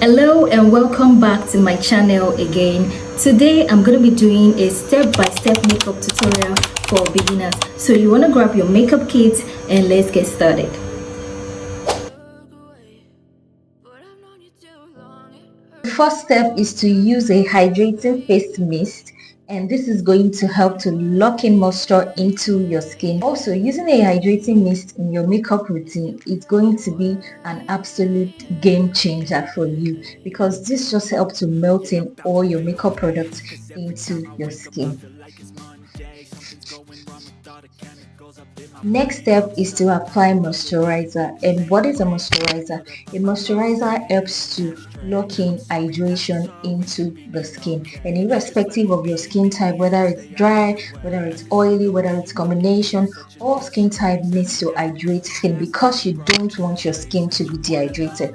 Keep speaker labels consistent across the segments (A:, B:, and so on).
A: Hello and welcome back to my channel again. Today I'm going to be doing a step-by-step makeup tutorial for beginners. So you want to grab your makeup kit and let's get started. The first step is to use a hydrating face mist, and this is going to help to lock in moisture into your skin. Also, using a hydrating mist in your makeup routine is going to be an absolute game changer for you, because this just helps to melt in all your makeup products into your skin. Next step is to apply moisturizer. And what is a moisturizer? A moisturizer helps to lock in hydration into the skin, and irrespective of your skin type, whether it's dry, whether it's oily, whether it's combination, all skin type needs to hydrate skin, because you don't want your skin to be dehydrated.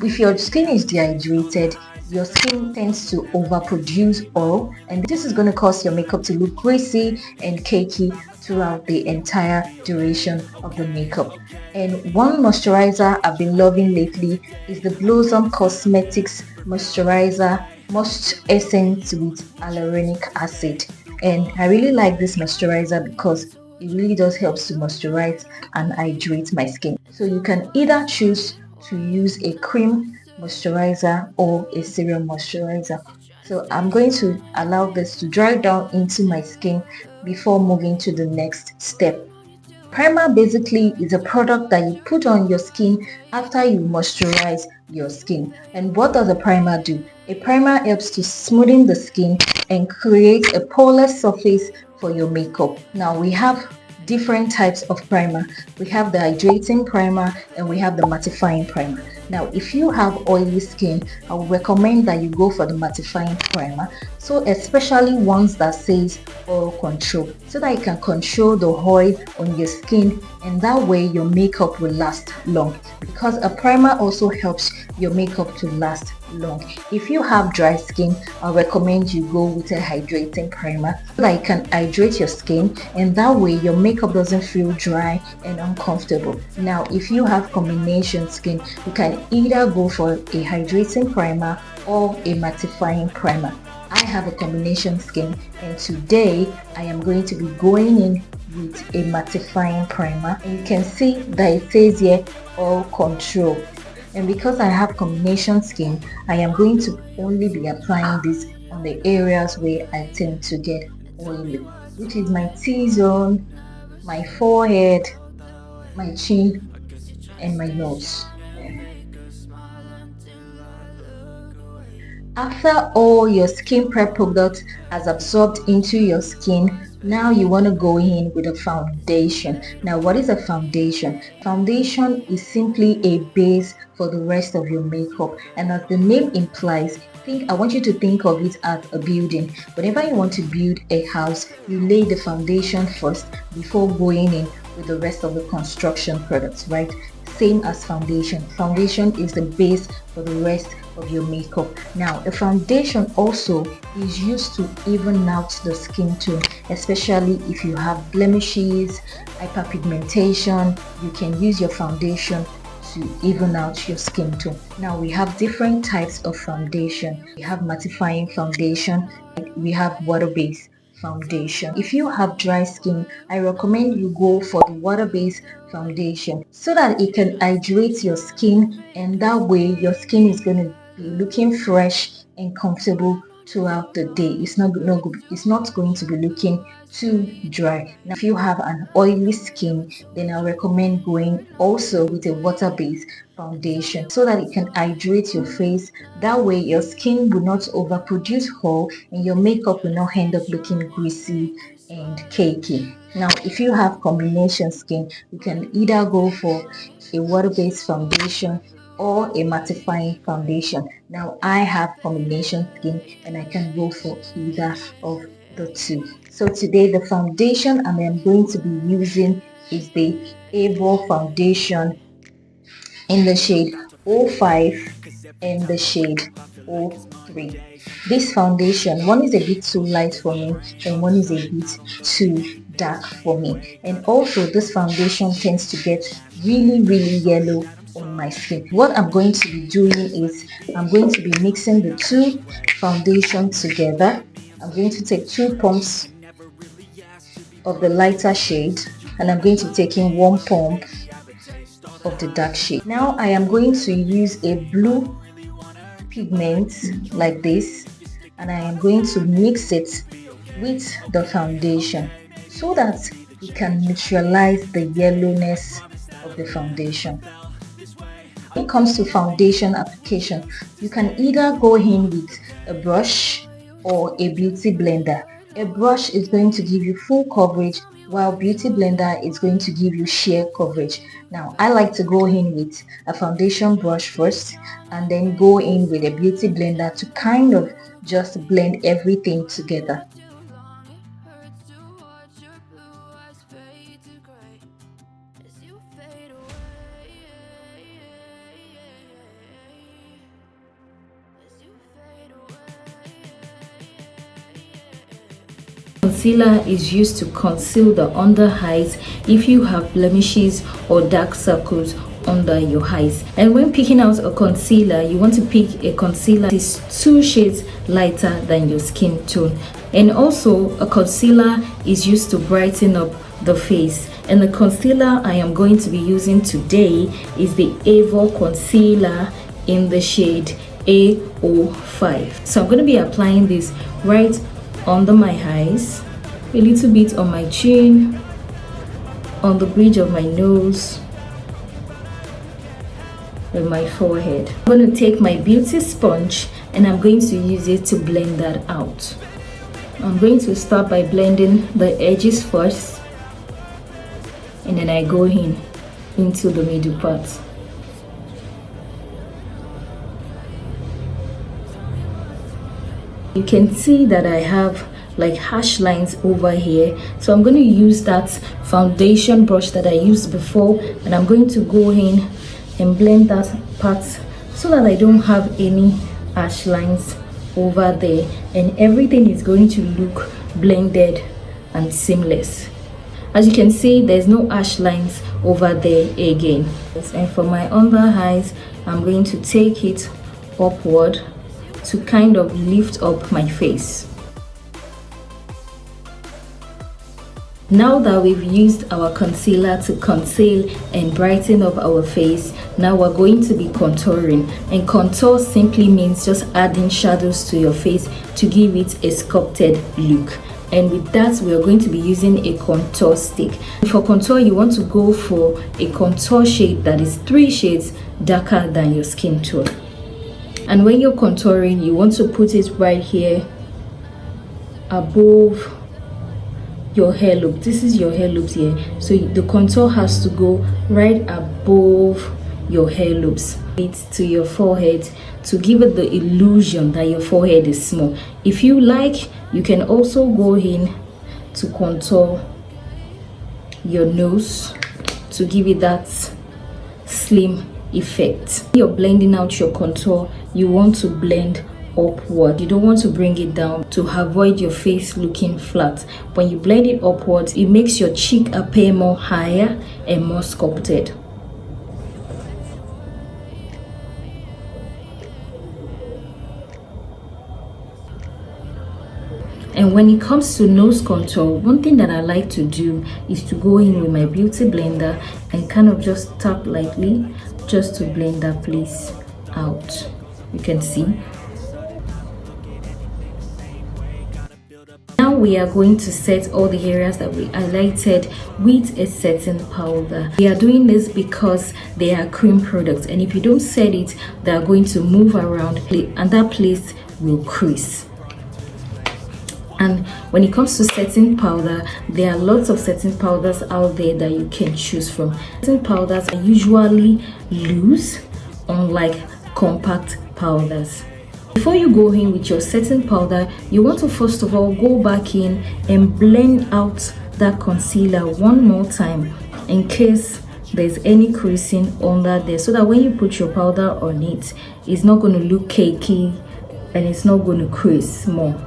A: If your skin is dehydrated, your skin tends to overproduce oil, and this is going to cause your makeup to look greasy and cakey throughout the entire duration of the makeup. And one moisturizer I've been loving lately is the Blossom Cosmetics Moisturizer Moist Essence with Hyaluronic Acid. And I really like this moisturizer because it really does help to moisturize and hydrate my skin. So you can either choose to use a cream moisturizer or a serum moisturizer. So I'm going to allow this to dry down into my skin before moving to the next step. Primer basically is a product that you put on your skin after you moisturize your skin. And what does a primer do? A primer helps to smoothen the skin and create a poreless surface for your makeup. Now we have different types of primer. We have the hydrating primer and we have the mattifying primer. Now if you have oily skin, I would recommend that you go for the mattifying primer, so especially ones that says oil control, so that you can control the oil on your skin, and that way your makeup will last long, because a primer also helps your makeup to last long. If you have dry skin, I recommend you go with a hydrating primer, so that you can hydrate your skin, and that way your makeup doesn't feel dry and uncomfortable. Now if you have combination skin, you can either go for a hydrating primer or a mattifying primer. I have a combination skin, and today I am going to be going in with a mattifying primer, and you can see that it says here oil control. And because I have combination skin, I am going to only be applying this on the areas where I tend to get oily, which is my T-zone, my forehead, my chin, and my nose. After all your skin prep product has absorbed into your skin, now you want to go in with a foundation. Now what is a foundation? Foundation is simply a base for the rest of your makeup, and as the name implies, I want you to think of it as a building. Whenever you want to build a house, you lay the foundation first before going in with the rest of the construction products, right? Same as foundation. Foundation is the base for the rest of your makeup. Now the foundation also is used to even out the skin tone, especially if you have blemishes, hyperpigmentation. You can use your foundation to even out your skin tone. Now we have different types of foundation. We have mattifying foundation, we have water-based foundation. If you have dry skin, I recommend you go for the water-based foundation, so that it can hydrate your skin, and that way your skin is going to be looking fresh and comfortable throughout the day. It's not going to be looking too dry. Now if you have an oily skin, then I recommend going also with a water-based foundation, so that it can hydrate your face. That way your skin will not overproduce oil and your makeup will not end up looking greasy and cakey. Now if you have combination skin, you can either go for a water-based foundation or a mattifying foundation. Now I have combination skin and I can go for either of the two. So today the foundation I am going to be using is the Avo foundation in the shade 05 and the shade 03. This foundation, one is a bit too light for me and one is a bit too dark for me. And also this foundation tends to get really yellow on my skin. What I'm going to be doing is I'm going to be mixing the two foundations together. I'm going to take 2 pumps of the lighter shade and I'm going to be taking 1 pump of the dark shade. Now I am going to use a blue pigment like this and I am going to mix it with the foundation so that it can neutralize the yellowness of the foundation. When it comes to foundation application, you can either go in with a brush or a beauty blender. A brush is going to give you full coverage while beauty blender is going to give you sheer coverage. Now I like to go in with a foundation brush first and then go in with a beauty blender to kind of just blend everything together.
B: Concealer is used to conceal the under eyes if you have blemishes or dark circles under your eyes. And when picking out a concealer, you want to pick a concealer that is 2 shades lighter than your skin tone. And also a concealer is used to brighten up the face. And the concealer I am going to be using today is the Avo concealer in the shade A05. So I'm going to be applying this right under my eyes, a little bit on my chin, on the bridge of my nose, and my forehead. I'm going to take my beauty sponge and I'm going to use it to blend that out. I'm going to start by blending the edges first, and then I go into the middle part. You can see that I have like harsh lines over here, so I'm going to use that foundation brush that I used before and I'm going to go in and blend that part so that I don't have any harsh lines over there and everything is going to look blended and seamless. As you can see, there's no harsh lines over there again. And for my under eyes, I'm going to take it upward to kind of lift up my face. Now that we've used our concealer to conceal and brighten up our face, now we're going to be contouring. And contour simply means just adding shadows to your face to give it a sculpted look. And with that, we are going to be using a contour stick. For contour, you want to go for a contour shade that is 3 shades darker than your skin tone. And when you're contouring, you want to put it right here above your hair loop. This is your hair loops here, so the contour has to go right above your hair loops. It's to your forehead to give it the illusion that your forehead is small. If you like, you can also go in to contour your nose to give it that slim effect. When you're blending out your contour, you want to blend upward. You don't want to bring it down to avoid your face looking flat. When you blend it upwards, it makes your cheek appear more higher and more sculpted. And when it comes to nose contour, one thing that I like to do is to go in with my beauty blender and kind of just tap lightly just to blend that place out. You can see. Now we are going to set all the areas that we highlighted with a setting powder. We are doing this because they are cream products, and if you don't set it, they are going to move around and that place will crease. And when it comes to setting powder, there are lots of setting powders out there that you can choose from. Setting powders are usually loose, unlike compact powders. Before you go in with your setting powder, you want to first of all go back in and blend out that concealer one more time in case there's any creasing under there, so that when you put your powder on it, it's not going to look cakey and it's not going to crease more.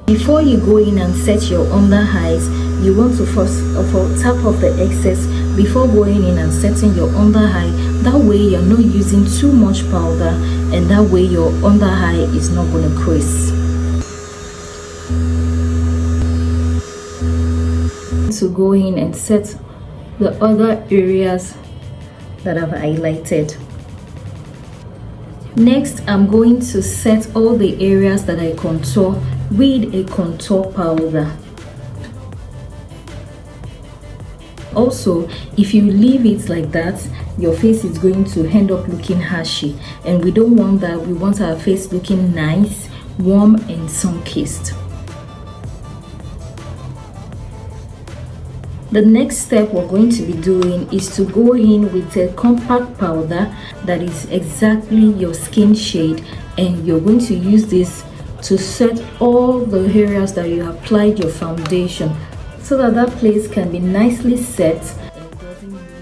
B: Before you go in and set your under eyes, you want to first of all tap off the excess before going in and setting your under eye. That way you're not using too much powder, and that way your under eye is not going to crease. To go in and set the other areas that I've highlighted. Next, I'm going to set all the areas that I contour with a contour powder. Also, if you leave it like that, your face is going to end up looking harshy, and we don't want that. We want our face looking nice, warm, and sun-kissed. The next step we're going to be doing is to go in with a compact powder that is exactly your skin shade, and you're going to use this to set all the areas that you applied your foundation, so that that place can be nicely set and it doesn't move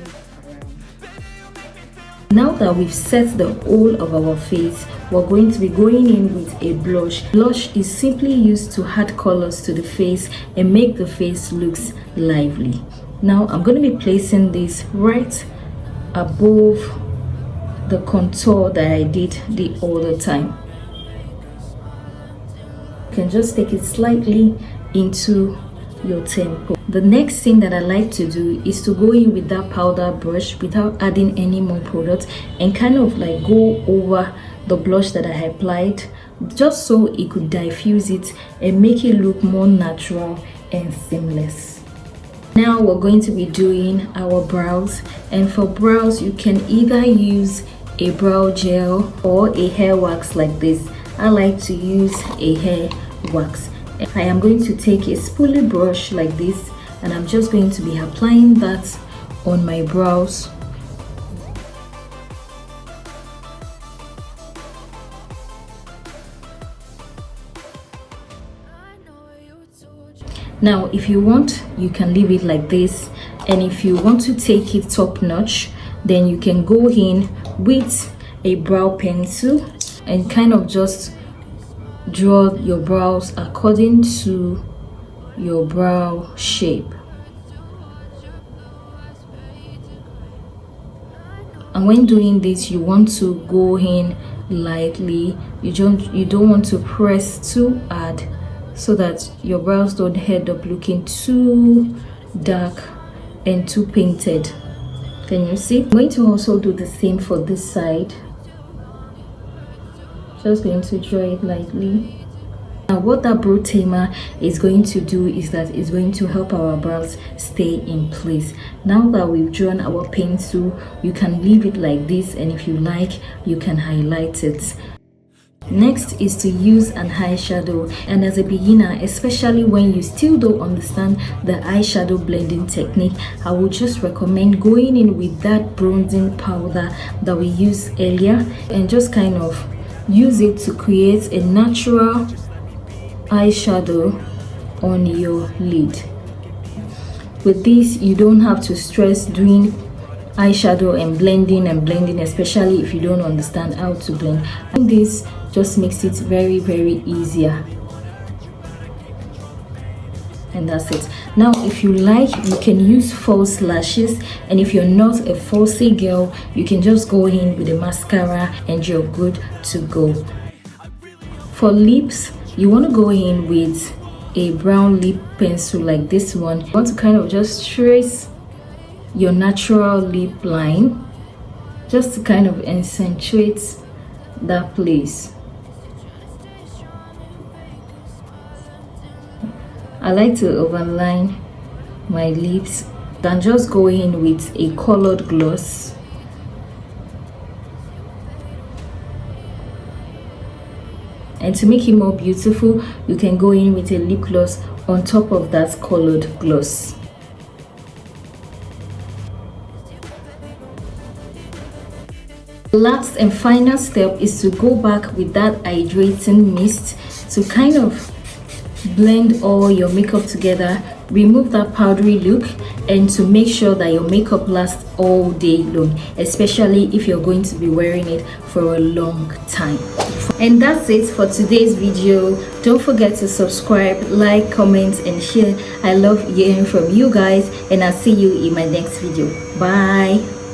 B: around. Now that we've set the whole of our face, we're going to be going in with a blush. Blush is simply used to add colors to the face and make the face looks lively. Now I'm going to be placing this right above the contour that I did the other time. You can just take it slightly into your temple. The next thing that I like to do is to go in with that powder brush without adding any more product and kind of like go over the blush that I applied, just so it could diffuse it and make it look more natural and seamless. Now we're going to be doing our brows, and for brows you can either use a brow gel or a hair wax like this. I like to use a hair wax. I am going to take a spoolie brush like this, and I'm just going to be applying that on my brows. Now if you want, you can leave it like this, and if you want to take it top notch, then you can go in with a brow pencil and kind of just draw your brows according to your brow shape. And when doing this, you want to go in lightly. You don't want to press too hard, so that your brows don't end up looking too dark and too painted. Can you see? I'm going to also do the same for this side. Just going to draw it lightly. Now what that brow tamer is going to do is that it's going to help our brows stay in place. Now that we've drawn our pencil, you can leave it like this, and if you like, you can highlight it. Next is to use an eyeshadow, and as a beginner, especially when you still don't understand the eyeshadow blending technique, I would just recommend going in with that bronzing powder that we used earlier and just kind of use it to create a natural eyeshadow on your lid. With this, you don't have to stress doing eyeshadow and blending, especially if you don't understand how to blend. And this just makes it very, very easier. And that's it. Now if you like, you can use false lashes, and if you're not a falsy girl, you can just go in with a mascara and you're good to go. For lips, you want to go in with a brown lip pencil like this one. You want to kind of just trace your natural lip line, just to kind of accentuate that place. I like to overline my lips and just go in with a colored gloss. And to make it more beautiful, you can go in with a lip gloss on top of that colored gloss. The last and final step is to go back with that hydrating mist to kind of blend all your makeup together, remove that powdery look, and to make sure that your makeup lasts all day long, especially if you're going to be wearing it for a long time. And that's it for today's video. Don't forget to subscribe, like, comment and share. I love hearing from you guys, and I'll see you in my next video. Bye.